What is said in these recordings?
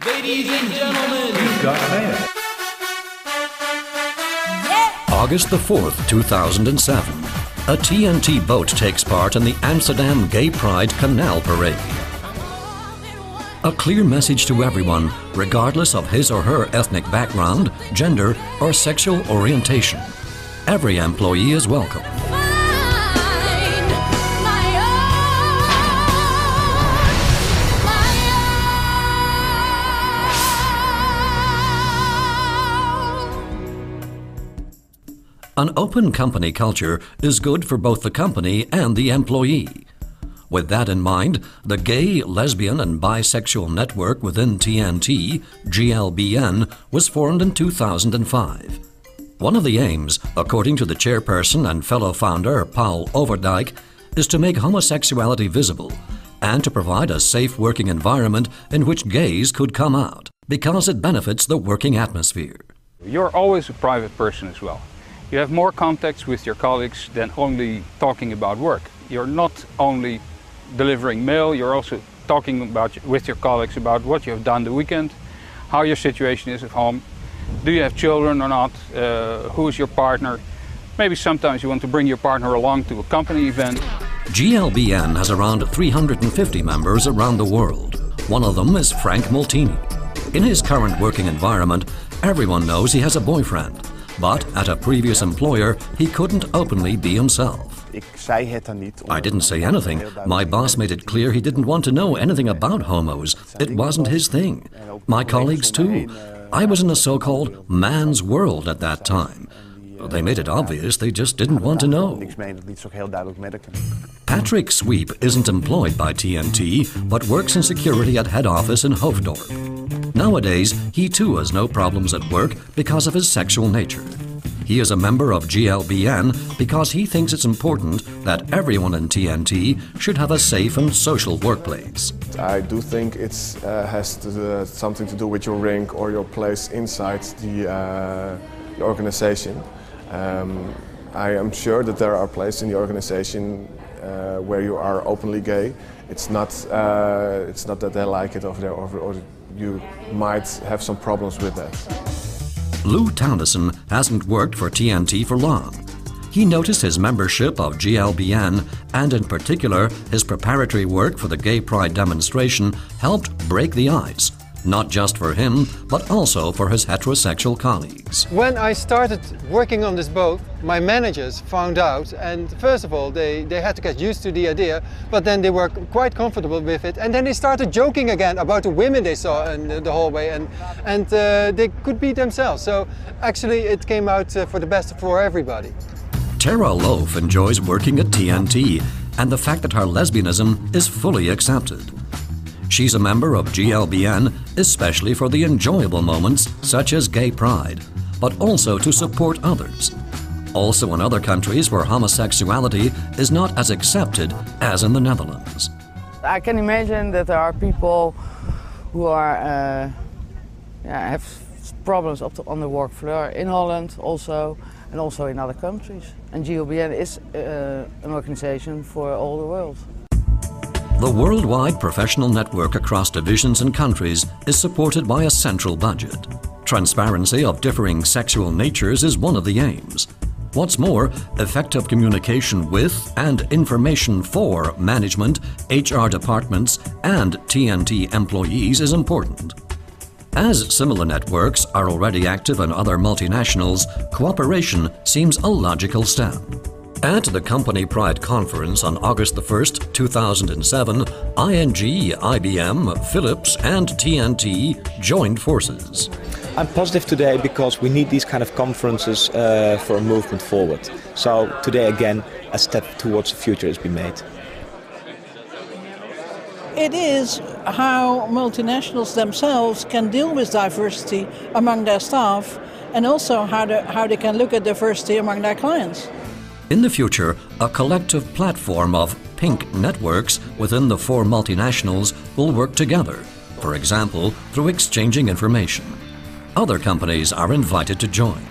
Ladies and gentlemen, you've got mail. August the 4th, 2007. A TNT boat takes part in the Amsterdam Gay Pride Canal Parade. A clear message to everyone, regardless of his or her ethnic background, gender, or sexual orientation. Every employee is welcome. An open company culture is good for both the company and the employee. With that in mind, the Gay, Lesbian and Bisexual Network within TNT, GLBN, was formed in 2005. One of the aims, according to the chairperson and fellow founder Paul Overdijk, is to make homosexuality visible and to provide a safe working environment in which gays could come out, because it benefits the working atmosphere. You're always a private person as well. You have more contacts with your colleagues than only talking about work. You're not only delivering mail, you're also talking with your colleagues about what you have done the weekend, how your situation is at home, do you have children or not, who is your partner. Maybe sometimes you want to bring your partner along to a company event. GLBN has around 350 members around the world. One of them is Frank Molteni. In his current working environment, everyone knows he has a boyfriend. But at a previous employer, he couldn't openly be himself. I didn't say anything. My boss made it clear he didn't want to know anything about homos. It wasn't his thing. My colleagues too. I was in a so-called man's world at that time. They made it obvious they just didn't want to know. Patrick Sweep isn't employed by TNT, but works in security at head office in Hoofddorp. Nowadays, he too has no problems at work because of his sexual nature. He is a member of GLBN because he thinks it's important that everyone in TNT should have a safe and social workplace. I do think it has something to do with your rank or your place inside the organization. I am sure that there are places in the organization where you are openly gay. It's not that they like it over there, or you might have some problems with that. Lou Townsend hasn't worked for TNT for long. He noticed his membership of GLBN, and in particular his preparatory work for the Gay Pride demonstration, helped break the ice. Not just for him, but also for his heterosexual colleagues. When I started working on this boat, my managers found out, and first of all they had to get used to the idea, but then they were quite comfortable with it, and then they started joking again about the women they saw in the hallway, and they could be themselves. So actually it came out for the best for everybody. Tara Loaf enjoys working at TNT, and the fact that her lesbianism is fully accepted. She's a member of GLBN, especially for the enjoyable moments such as Gay Pride, but also to support others. Also in other countries where homosexuality is not as accepted as in the Netherlands. I can imagine that there are people who are, have problems on the work floor in Holland also, and also in other countries. And GLBN is an organization for all the world. The worldwide professional network across divisions and countries is supported by a central budget. Transparency of differing sexual natures is one of the aims. What's more, effective communication with and information for management, HR departments, and TNT employees is important. As similar networks are already active in other multinationals, cooperation seems a logical step. At the Company Pride Conference on August the 1st, 2007, ING, IBM, Philips and TNT joined forces. I'm positive today because we need these kind of conferences for a movement forward. So today again, a step towards the future has been made. It is how multinationals themselves can deal with diversity among their staff, and also how they can look at diversity among their clients. In the future, a collective platform of pink networks within the 4 multinationals will work together, for example, through exchanging information. Other companies are invited to join.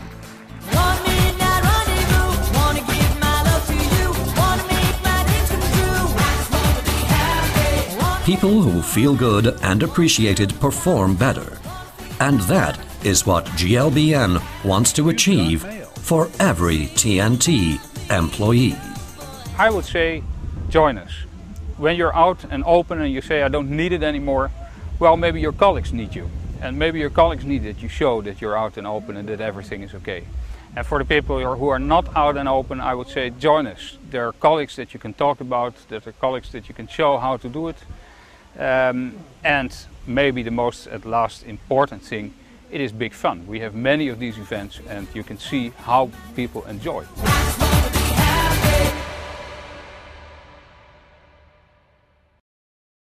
People who feel good and appreciated perform better. And that is what GLBN wants to achieve for every TNT employee. I would say, join us. When you're out and open and you say, I don't need it anymore, well, maybe your colleagues need you. And maybe your colleagues need that you show that you're out and open and that everything is okay. And for the people who are not out and open, I would say, join us. There are colleagues that you can talk about, there are colleagues that you can show how to do it. And maybe the most at last important thing, it is big fun. We have many of these events and you can see how people enjoy.